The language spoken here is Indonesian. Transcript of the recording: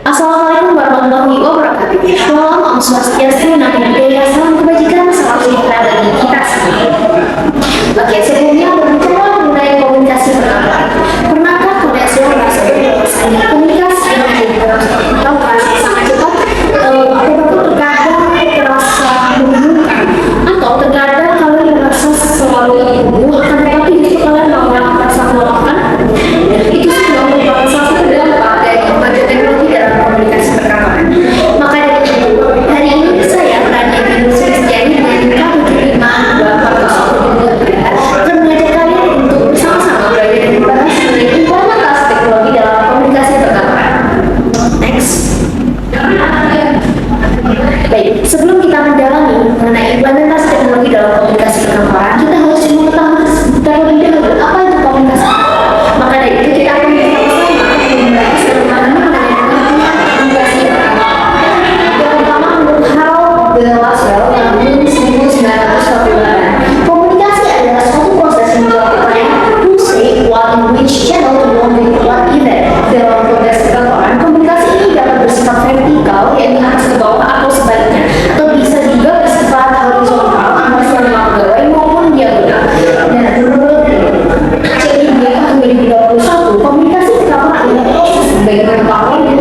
Assalamualaikum warahmatullahi wabarakatuh. Shalom, Om Swastiastu, Namo Buddhaya, salam kebajikan, salam sejahtera bagi kita semua. Oke, sebelumnya berbicara mengenai komunikasi perkantoran. Pernahkah kalian semua merasa bahwasanya komunikasi yang kita merasa sangat cepat, atau terkadang terasa membingungkan, atau terkadang kalian merasa selalu terburu, akan tetapi justru kalian malah merasa melelahkan? Itu sudah merupakan salah satu dampak dari kemajuan teknologi dalam komunikasi perkantoran. Maka dari itu, hari ini saya, Rani Binus Kristiani, dengan K75 Bapak akan mengajak kalian untuk bersama-sama belajar dan membahas mengenai implementasi teknologi dalam komunikasi perkantoran. Next. Baik, sebelum kita mendalami mengenai implementasi teknologi dalam komunikasi perkantoran, kita harus mengetahui terlebih dahulu apa itu komunikasi. Maka dari itu kita akan bersama-sama membahas bagaimana mengenai komunikasi perkantoran. Yang pertama, menurut Harold de Laswell tahun 1948, komunikasi adalah suatu proses yang menjawab pertanyaan who say what in which channel to communicate what event. Dalam konteks perkantoran, komunikasi ini dapat bersifat vertikal, yakni atas ke bawah atau sebaliknya, atau bisa juga bersifat horizontal, antara semua pegawai maupun diagonal. Dan menurut C.I. tahun 2021, komunikasi perkantoran adalah proses bagaimana pegawai dan